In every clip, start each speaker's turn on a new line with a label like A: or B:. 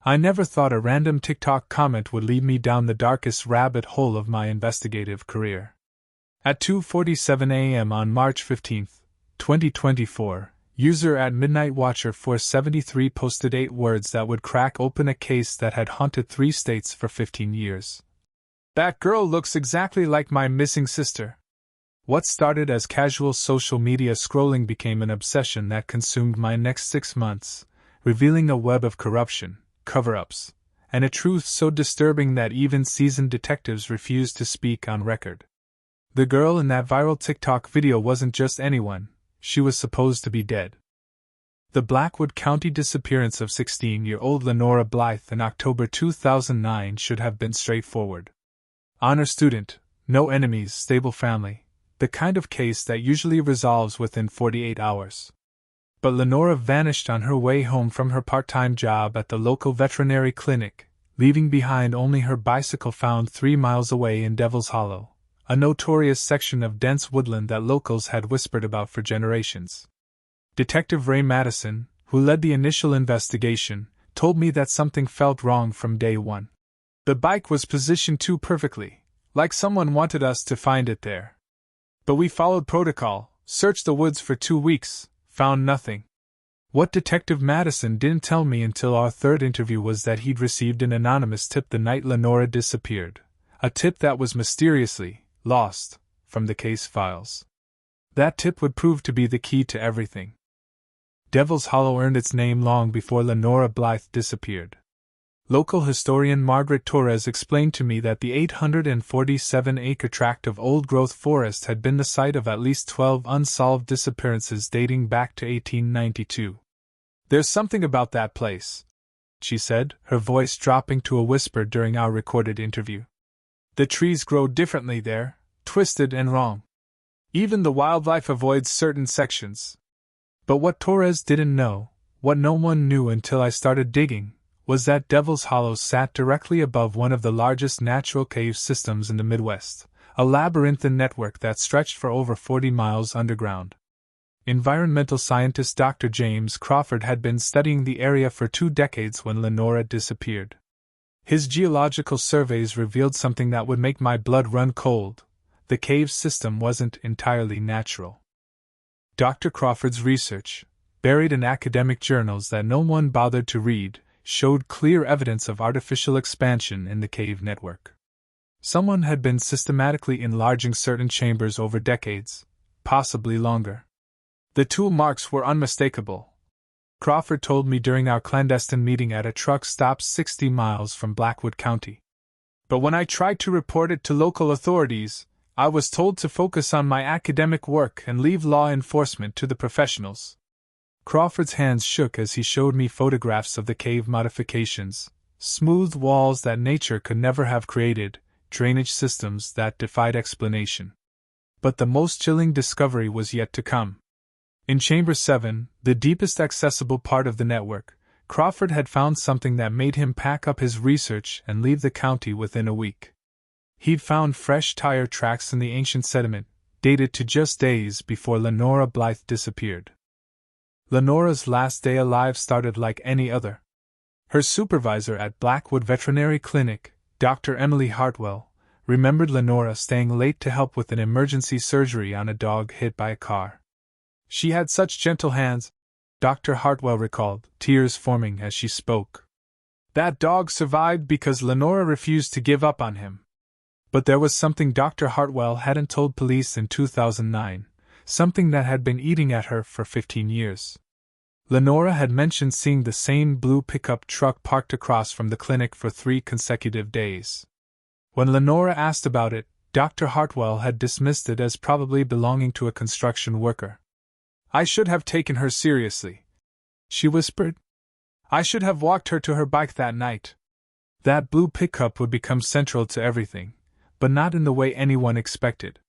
A: I never thought a random TikTok comment would lead me down the darkest rabbit hole of my investigative career. At 2:47 a.m. on March 15, 2024, user at MidnightWatcher473 posted 8 words that would crack open a case that had haunted 3 states for 15 years. That girl looks exactly like my missing sister. What started as casual social media scrolling became an obsession that consumed my next 6 months, revealing a web of corruption, cover-ups, and a truth so disturbing that even seasoned detectives refused to speak on record. The girl in that viral TikTok video wasn't just anyone, she was supposed to be dead. The Blackwood County disappearance of 16-year-old Lenora Blythe in October 2009 should have been straightforward. Honor student, no enemies, stable family, the kind of case that usually resolves within 48 hours. But Lenora vanished on her way home from her part-time job at the local veterinary clinic, leaving behind only her bicycle found 3 miles away in Devil's Hollow, a notorious section of dense woodland that locals had whispered about for generations. Detective Ray Madison, who led the initial investigation, told me that something felt wrong from day one. The bike was positioned too perfectly, like someone wanted us to find it there. But we followed protocol, searched the woods for 2 weeks, found nothing. What Detective Madison didn't tell me until our third interview was that he'd received an anonymous tip the night Lenora disappeared, a tip that was mysteriously lost from the case files. That tip would prove to be the key to everything. Devil's Hollow earned its name long before Lenora Blythe disappeared. Local historian Margaret Torres explained to me that the 847-acre tract of old-growth forest had been the site of at least 12 unsolved disappearances dating back to 1892. "There's something about that place," she said, her voice dropping to a whisper during our recorded interview. "The trees grow differently there, twisted and wrong. Even the wildlife avoids certain sections." But what Torres didn't know, what no one knew until I started digging, was that Devil's Hollow sat directly above one of the largest natural cave systems in the Midwest, a labyrinthine network that stretched for over 40 miles underground. Environmental scientist Dr. James Crawford had been studying the area for 2 decades when Lenora disappeared. His geological surveys revealed something that would make my blood run cold: the cave system wasn't entirely natural. Dr. Crawford's research, buried in academic journals that no one bothered to read, showed clear evidence of artificial expansion in the cave network. Someone had been systematically enlarging certain chambers over decades, possibly longer. The tool marks were unmistakable. Crawford told me during our clandestine meeting at a truck stop 60 miles from Blackwood County. But when I tried to report it to local authorities, I was told to focus on my academic work and leave law enforcement to the professionals. Crawford's hands shook as he showed me photographs of the cave modifications, smooth walls that nature could never have created, drainage systems that defied explanation. But the most chilling discovery was yet to come. In Chamber 7, the deepest accessible part of the network, Crawford had found something that made him pack up his research and leave the county within a week. He'd found fresh tire tracks in the ancient sediment, dated to just days before Lenora Blythe disappeared. Lenora's last day alive started like any other. Her supervisor at Blackwood Veterinary Clinic, Dr. Emily Hartwell, remembered Lenora staying late to help with an emergency surgery on a dog hit by a car. "She had such gentle hands," Dr. Hartwell recalled, tears forming as she spoke. "That dog survived because Lenora refused to give up on him." But there was something Dr. Hartwell hadn't told police in 2009, something that had been eating at her for 15 years. Lenora had mentioned seeing the same blue pickup truck parked across from the clinic for 3 consecutive days. When Lenora asked about it, Dr. Hartwell had dismissed it as probably belonging to a construction worker. "I should have taken her seriously," she whispered. "I should have walked her to her bike that night." That blue pickup would become central to everything, but not in the way anyone expected.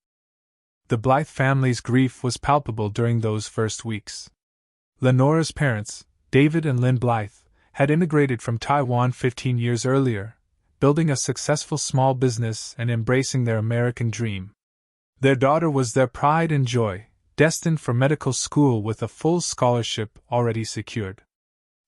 A: The Blythe family's grief was palpable during those first weeks. Lenora's parents, David and Lynn Blythe, had immigrated from Taiwan 15 years earlier, building a successful small business and embracing their American dream. Their daughter was their pride and joy, destined for medical school with a full scholarship already secured.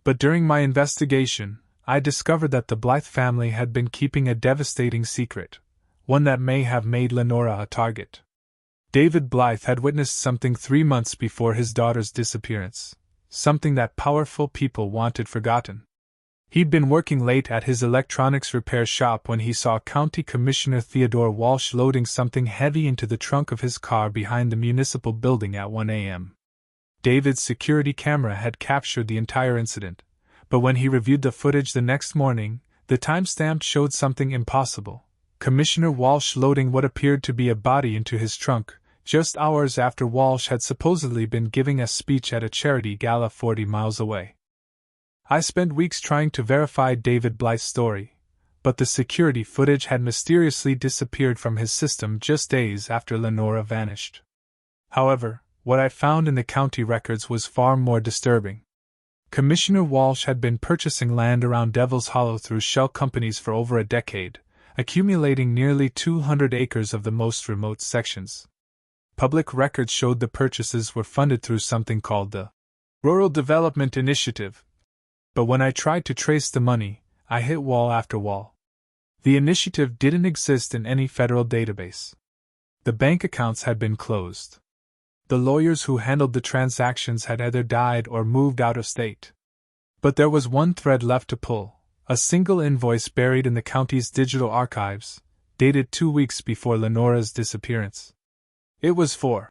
A: But during my investigation, I discovered that the Blythe family had been keeping a devastating secret, one that may have made Lenora a target. David Blythe had witnessed something 3 months before his daughter's disappearance, something that powerful people wanted forgotten. He'd been working late at his electronics repair shop when he saw County Commissioner Theodore Walsh loading something heavy into the trunk of his car behind the municipal building at 1 a.m. David's security camera had captured the entire incident, but when he reviewed the footage the next morning, the timestamp showed something impossible: Commissioner Walsh loading what appeared to be a body into his trunk, just hours after Walsh had supposedly been giving a speech at a charity gala 40 miles away. I spent weeks trying to verify David Blythe's story, but the security footage had mysteriously disappeared from his system just days after Lenora vanished. However, what I found in the county records was far more disturbing. Commissioner Walsh had been purchasing land around Devil's Hollow through shell companies for over a decade, accumulating nearly 200 acres of the most remote sections. Public records showed the purchases were funded through something called the Rural Development Initiative. But when I tried to trace the money, I hit wall after wall. The initiative didn't exist in any federal database. The bank accounts had been closed. The lawyers who handled the transactions had either died or moved out of state. But there was one thread left to pull: a single invoice buried in the county's digital archives, dated 2 weeks before Lenora's disappearance. It was for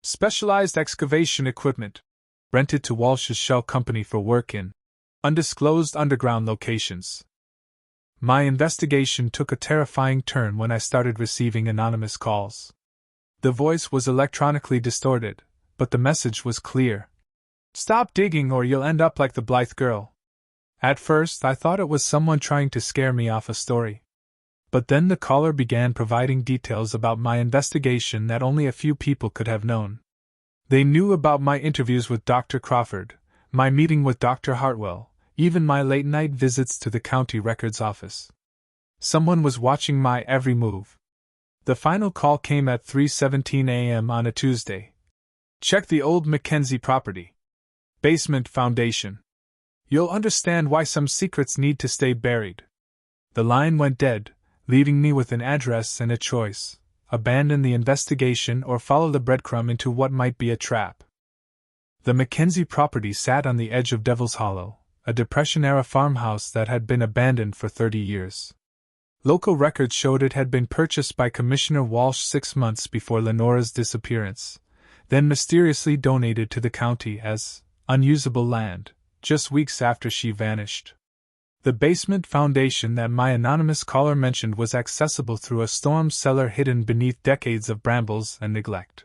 A: specialized excavation equipment, rented to Walsh's shell company for work in undisclosed underground locations. My investigation took a terrifying turn when I started receiving anonymous calls. The voice was electronically distorted, but the message was clear. "Stop digging or you'll end up like the Blythe girl." At first, I thought it was someone trying to scare me off a story. But then the caller began providing details about my investigation that only a few people could have known. They knew about my interviews with Dr. Crawford, my meeting with Dr. Hartwell, even my late-night visits to the county records office. Someone was watching my every move. The final call came at 3:17 a.m. on a Tuesday. "Check the old Mackenzie property. Basement foundation. You'll understand why some secrets need to stay buried." The line went dead, leaving me with an address and a choice: abandon the investigation or follow the breadcrumb into what might be a trap. The Mackenzie property sat on the edge of Devil's Hollow, a Depression-era farmhouse that had been abandoned for 30 years. Local records showed it had been purchased by Commissioner Walsh 6 months before Lenora's disappearance, then mysteriously donated to the county as unusable land, just weeks after she vanished. The basement foundation that my anonymous caller mentioned was accessible through a storm cellar hidden beneath decades of brambles and neglect.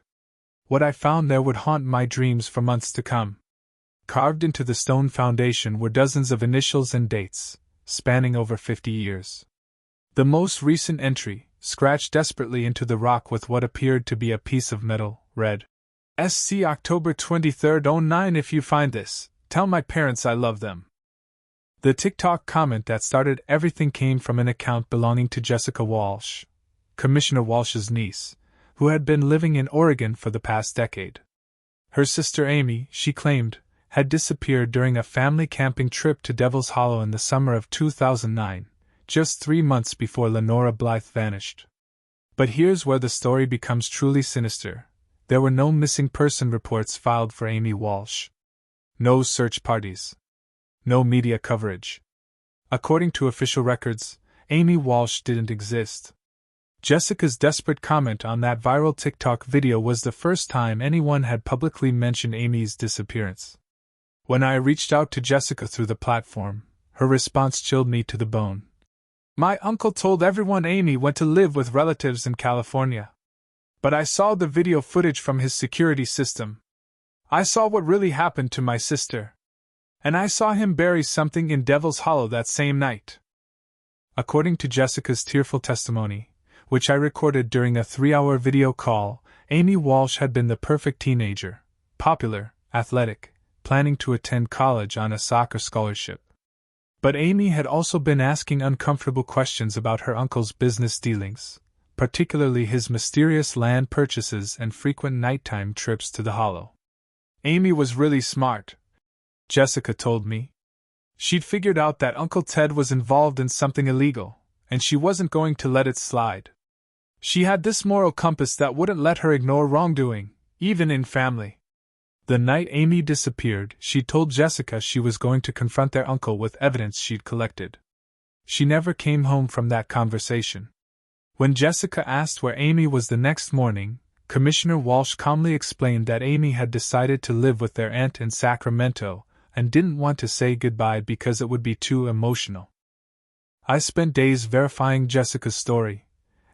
A: What I found there would haunt my dreams for months to come. Carved into the stone foundation were dozens of initials and dates, spanning over 50 years. The most recent entry, scratched desperately into the rock with what appeared to be a piece of metal, read, "SC October 23, 09. If you find this, tell my parents I love them." The TikTok comment that started everything came from an account belonging to Jessica Walsh, Commissioner Walsh's niece, who had been living in Oregon for the past decade. Her sister Amy, she claimed, had disappeared during a family camping trip to Devil's Hollow in the summer of 2009, just 3 months before Lenora Blythe vanished. But here's where the story becomes truly sinister. There were no missing person reports filed for Amy Walsh. No search parties. No media coverage. According to official records, Amy Walsh didn't exist. Jessica's desperate comment on that viral TikTok video was the first time anyone had publicly mentioned Amy's disappearance. When I reached out to Jessica through the platform, her response chilled me to the bone. "My uncle told everyone Amy went to live with relatives in California. But I saw the video footage from his security system. I saw what really happened to my sister. And I saw him bury something in Devil's Hollow that same night." According to Jessica's tearful testimony, which I recorded during a 3-hour video call, Amy Walsh had been the perfect teenager, popular, athletic, planning to attend college on a soccer scholarship. But Amy had also been asking uncomfortable questions about her uncle's business dealings, particularly his mysterious land purchases and frequent nighttime trips to the Hollow. "Amy was really smart," Jessica told me. She'd figured out that Uncle Ted was involved in something illegal, and she wasn't going to let it slide. She had this moral compass that wouldn't let her ignore wrongdoing, even in family. The night Amy disappeared, she told Jessica she was going to confront their uncle with evidence she'd collected. She never came home from that conversation. When Jessica asked where Amy was the next morning, Commissioner Walsh calmly explained that Amy had decided to live with their aunt in Sacramento and didn't want to say goodbye because it would be too emotional. I spent days verifying Jessica's story,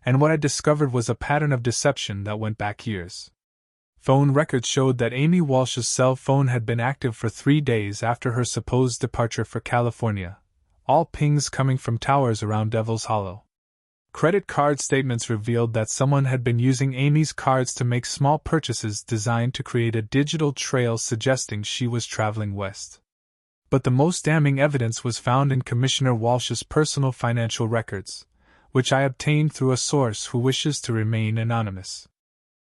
A: and what I discovered was a pattern of deception that went back years. Phone records showed that Amy Walsh's cell phone had been active for 3 days after her supposed departure for California, all pings coming from towers around Devil's Hollow. Credit card statements revealed that someone had been using Amy's cards to make small purchases designed to create a digital trail suggesting she was traveling west. But the most damning evidence was found in Commissioner Walsh's personal financial records, which I obtained through a source who wishes to remain anonymous.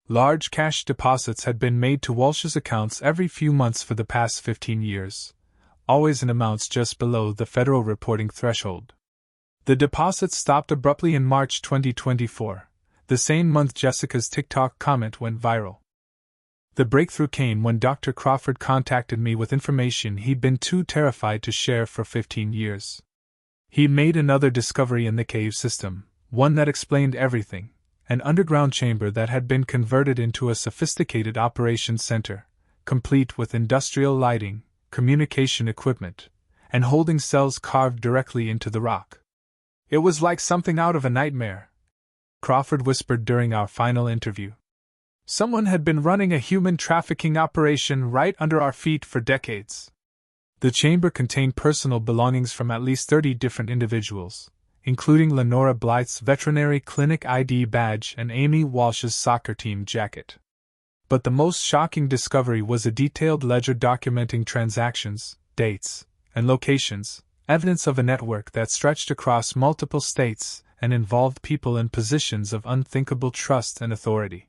A: Large cash deposits had been made to Walsh's accounts every few months for the past 15 years, always in amounts just below the federal reporting threshold. The deposits stopped abruptly in March 2024, the same month Jessica's TikTok comment went viral. The breakthrough came when Dr. Crawford contacted me with information he'd been too terrified to share for 15 years. He'd made another discovery in the cave system, one that explained everything: an underground chamber that had been converted into a sophisticated operations center, complete with industrial lighting, communication equipment, and holding cells carved directly into the rock. It was like something out of a nightmare, Crawford whispered during our final interview. Someone had been running a human trafficking operation right under our feet for decades. The chamber contained personal belongings from at least 30 different individuals, including Lenora Blythe's veterinary clinic ID badge and Amy Walsh's soccer team jacket. But the most shocking discovery was a detailed ledger documenting transactions, dates, and locations, evidence of a network that stretched across multiple states and involved people in positions of unthinkable trust and authority.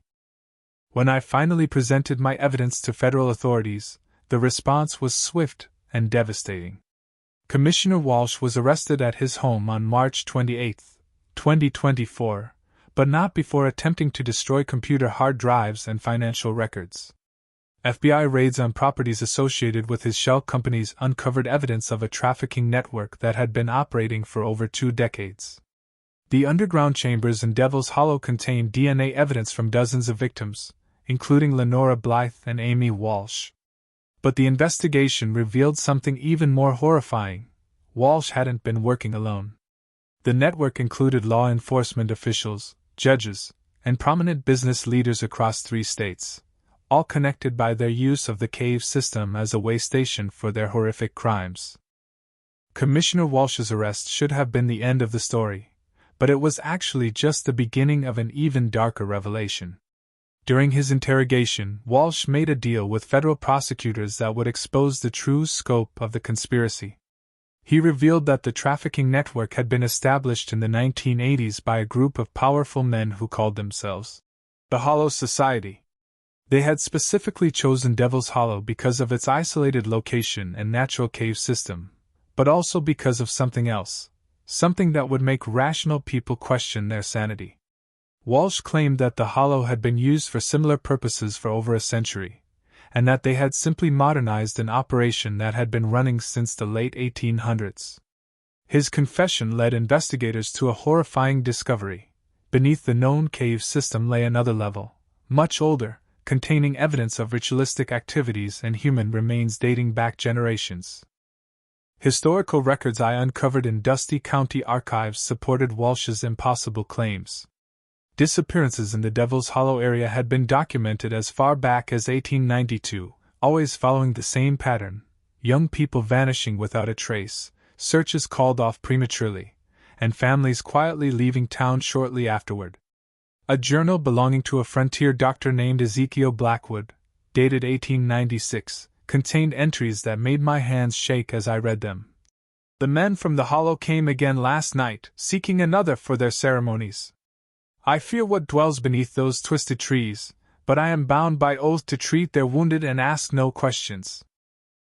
A: When I finally presented my evidence to federal authorities, the response was swift and devastating. Commissioner Walsh was arrested at his home on March 28, 2024, but not before attempting to destroy computer hard drives and financial records. FBI raids on properties associated with his shell companies uncovered evidence of a trafficking network that had been operating for over 2 decades. The underground chambers in Devil's Hollow contained DNA evidence from dozens of victims, including Lenora Blythe and Amy Walsh. But the investigation revealed something even more horrifying: Walsh hadn't been working alone. The network included law enforcement officials, judges, and prominent business leaders across 3 states, all connected by their use of the cave system as a way station for their horrific crimes. Commissioner Walsh's arrest should have been the end of the story, but it was actually just the beginning of an even darker revelation. During his interrogation, Walsh made a deal with federal prosecutors that would expose the true scope of the conspiracy. He revealed that the trafficking network had been established in the 1980s by a group of powerful men who called themselves the Hollow Society. They had specifically chosen Devil's Hollow because of its isolated location and natural cave system, but also because of something else, something that would make rational people question their sanity. Walsh claimed that the Hollow had been used for similar purposes for over a century, and that they had simply modernized an operation that had been running since the late 1800s. His confession led investigators to a horrifying discovery. Beneath the known cave system lay another level, much older, containing evidence of ritualistic activities and human remains dating back generations. Historical records I uncovered in Dusty County archives supported Walsh's impossible claims. Disappearances in the Devil's Hollow area had been documented as far back as 1892, always following the same pattern: young people vanishing without a trace, searches called off prematurely, and families quietly leaving town shortly afterward. A journal belonging to a frontier doctor named Ezekiel Blackwood, dated 1896, contained entries that made my hands shake as I read them. The men from the Hollow came again last night, seeking another for their ceremonies. I fear what dwells beneath those twisted trees, but I am bound by oath to treat their wounded and ask no questions.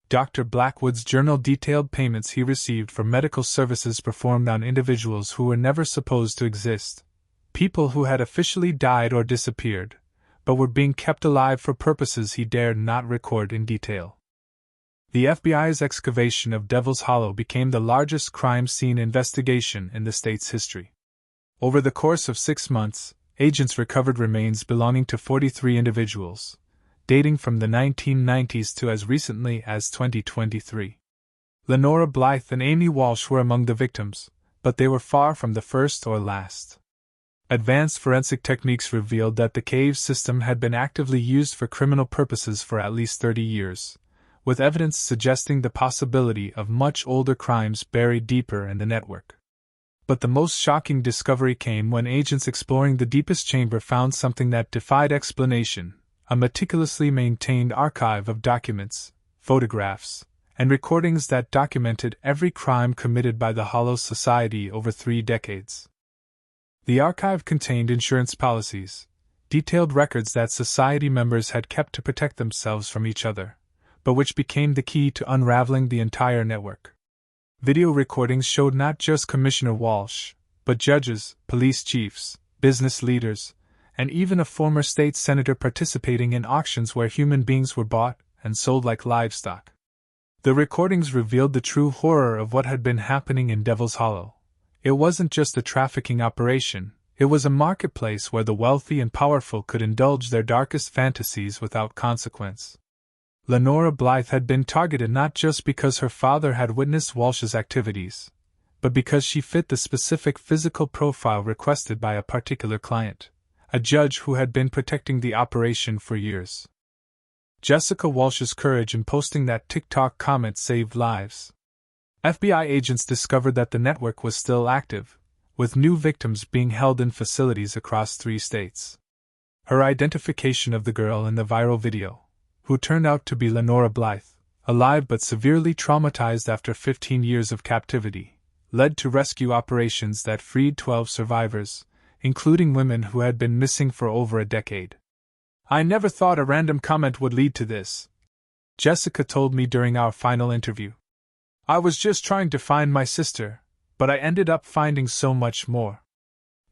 A: Dr. Blackwood's journal detailed payments he received for medical services performed on individuals who were never supposed to exist, people who had officially died or disappeared, but were being kept alive for purposes he dared not record in detail. The FBI's excavation of Devil's Hollow became the largest crime scene investigation in the state's history. Over the course of 6 months, agents recovered remains belonging to 43 individuals, dating from the 1990s to as recently as 2023. Lenora Blythe and Amy Walsh were among the victims, but they were far from the first or last. Advanced forensic techniques revealed that the cave system had been actively used for criminal purposes for at least 30 years, with evidence suggesting the possibility of much older crimes buried deeper in the network. But the most shocking discovery came when agents exploring the deepest chamber found something that defied explanation: a meticulously maintained archive of documents, photographs, and recordings that documented every crime committed by the Hollow Society over 3 decades. The archive contained insurance policies, detailed records that society members had kept to protect themselves from each other, but which became the key to unraveling the entire network. Video recordings showed not just Commissioner Walsh, but judges, police chiefs, business leaders, and even a former state senator participating in auctions where human beings were bought and sold like livestock. The recordings revealed the true horror of what had been happening in Devil's Hollow. It wasn't just a trafficking operation, it was a marketplace where the wealthy and powerful could indulge their darkest fantasies without consequence. Lenora Blythe had been targeted not just because her father had witnessed Walsh's activities, but because she fit the specific physical profile requested by a particular client, a judge who had been protecting the operation for years. Jessica Walsh's courage in posting that TikTok comment saved lives. FBI agents discovered that the network was still active, with new victims being held in facilities across 3 states. Her identification of the girl in the viral video, who turned out to be Lenora Blythe, alive but severely traumatized after 15 years of captivity, led to rescue operations that freed 12 survivors, including women who had been missing for over a decade. "I never thought a random comment would lead to this," Jessica told me during our final interview. "I was just trying to find my sister, but I ended up finding so much more."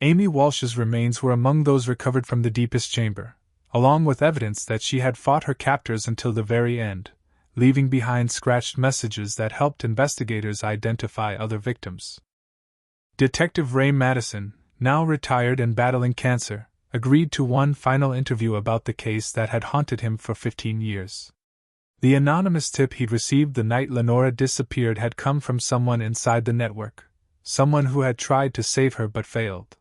A: Amy Walsh's remains were among those recovered from the deepest chamber, along with evidence that she had fought her captors until the very end, leaving behind scratched messages that helped investigators identify other victims. Detective Ray Madison, now retired and battling cancer, agreed to one final interview about the case that had haunted him for 15 years. The anonymous tip he'd received the night Lenora disappeared had come from someone inside the network, someone who had tried to save her but failed.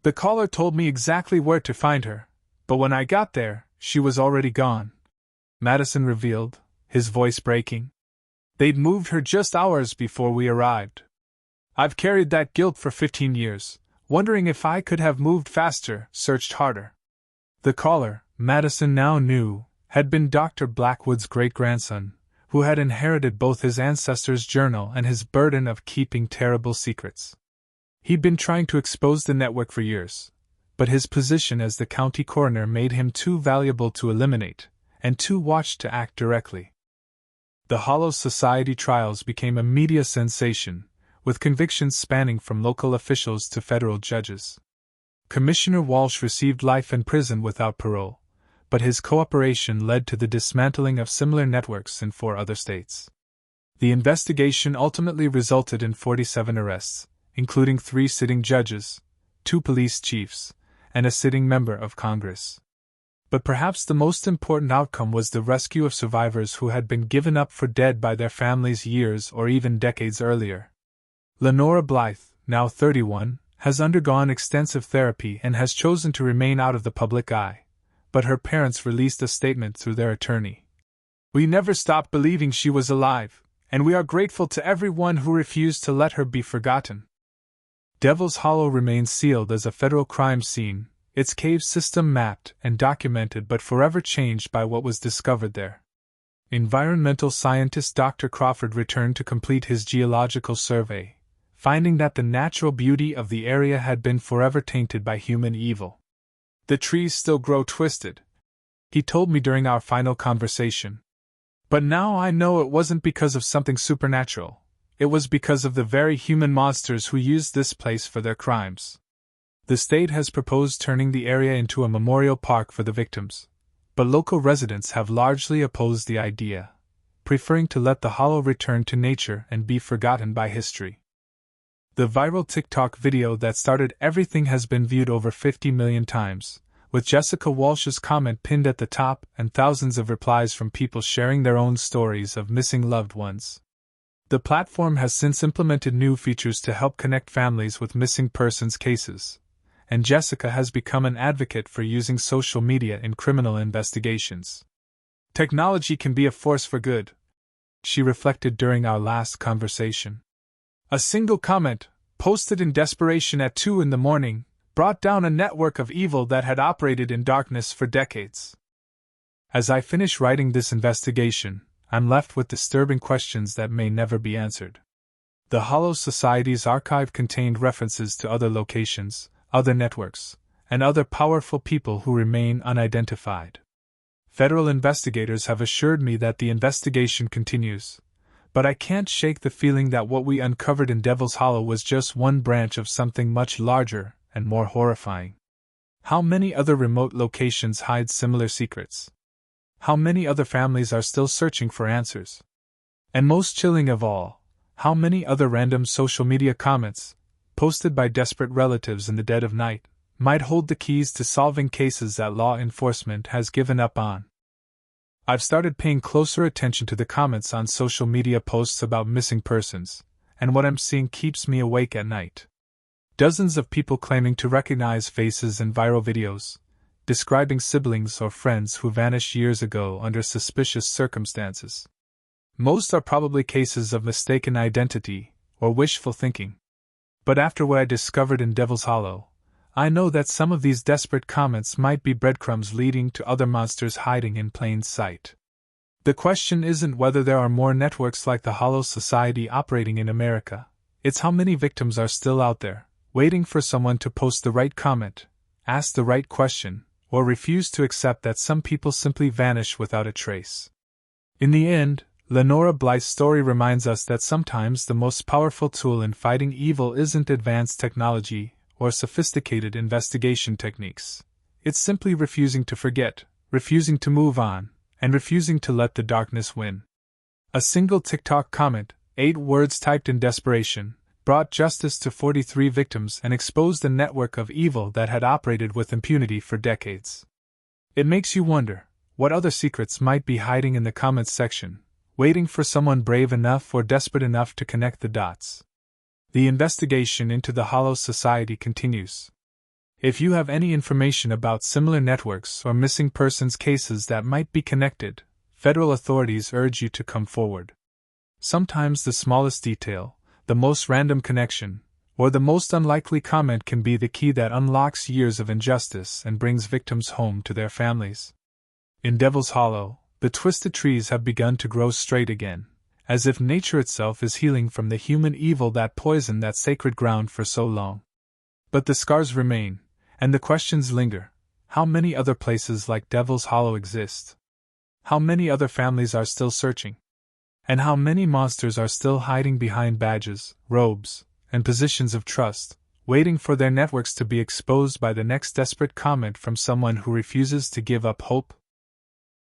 A: "The caller told me exactly where to find her, but when I got there, she was already gone," Madison revealed, his voice breaking. "They'd moved her just hours before we arrived. I've carried that guilt for 15 years, wondering if I could have moved faster, searched harder." The caller, Madison now knew, had been Dr. Blackwood's great-grandson, who had inherited both his ancestors' journal and his burden of keeping terrible secrets. He'd been trying to expose the network for years, but his position as the county coroner made him too valuable to eliminate, and too watched to act directly. The Hollow Society trials became a media sensation, with convictions spanning from local officials to federal judges. Commissioner Walsh received life in prison without parole, but his cooperation led to the dismantling of similar networks in 4 other states. The investigation ultimately resulted in 47 arrests, including 3 sitting judges, 2 police chiefs, and a sitting member of Congress. But perhaps the most important outcome was the rescue of survivors who had been given up for dead by their families years or even decades earlier. Lenora Blythe, now 31, has undergone extensive therapy and has chosen to remain out of the public eye, but her parents released a statement through their attorney. "We never stopped believing she was alive, and we are grateful to everyone who refused to let her be forgotten." Devil's Hollow remains sealed as a federal crime scene, its cave system mapped and documented but forever changed by what was discovered there. Environmental scientist Dr. Crawford returned to complete his geological survey, finding that the natural beauty of the area had been forever tainted by human evil. "The trees still grow twisted," he told me during our final conversation. But now I know it wasn't because of something supernatural. It was because of the very human monsters who used this place for their crimes. The state has proposed turning the area into a memorial park for the victims, but local residents have largely opposed the idea, preferring to let the hollow return to nature and be forgotten by history. The viral TikTok video that started everything has been viewed over 50 million times, with Jessica Walsh's comment pinned at the top and thousands of replies from people sharing their own stories of missing loved ones. The platform has since implemented new features to help connect families with missing persons cases, and Jessica has become an advocate for using social media in criminal investigations. Technology can be a force for good, she reflected during our last conversation. A single comment, posted in desperation at 2 in the morning, brought down a network of evil that had operated in darkness for decades. As I finish writing this investigation, I'm left with disturbing questions that may never be answered. The Hollow Society's archive contained references to other locations, other networks, and other powerful people who remain unidentified. Federal investigators have assured me that the investigation continues, but I can't shake the feeling that what we uncovered in Devil's Hollow was just one branch of something much larger and more horrifying. How many other remote locations hide similar secrets? How many other families are still searching for answers? And most chilling of all, how many other random social media comments, posted by desperate relatives in the dead of night, might hold the keys to solving cases that law enforcement has given up on? I've started paying closer attention to the comments on social media posts about missing persons, and what I'm seeing keeps me awake at night. Dozens of people claiming to recognize faces in viral videos, describing siblings or friends who vanished years ago under suspicious circumstances. Most are probably cases of mistaken identity or wishful thinking. But after what I discovered in Devil's Hollow, I know that some of these desperate comments might be breadcrumbs leading to other monsters hiding in plain sight. The question isn't whether there are more networks like the Hollow Society operating in America, it's how many victims are still out there, waiting for someone to post the right comment, ask the right question, or refuse to accept that some people simply vanish without a trace. In the end, Lenora Blythe's story reminds us that sometimes the most powerful tool in fighting evil isn't advanced technology or sophisticated investigation techniques. It's simply refusing to forget, refusing to move on, and refusing to let the darkness win. A single TikTok comment, 8 words typed in desperation, brought justice to 43 victims and exposed a network of evil that had operated with impunity for decades. It makes you wonder, what other secrets might be hiding in the comments section, waiting for someone brave enough or desperate enough to connect the dots. The investigation into the Hollow Society continues. If you have any information about similar networks or missing persons cases that might be connected, federal authorities urge you to come forward. Sometimes the smallest detail, the most random connection, or the most unlikely comment can be the key that unlocks years of injustice and brings victims home to their families. In Devil's Hollow, the twisted trees have begun to grow straight again, as if nature itself is healing from the human evil that poisoned that sacred ground for so long. But the scars remain, and the questions linger. How many other places like Devil's Hollow exist? How many other families are still searching? And how many monsters are still hiding behind badges, robes, and positions of trust, waiting for their networks to be exposed by the next desperate comment from someone who refuses to give up hope?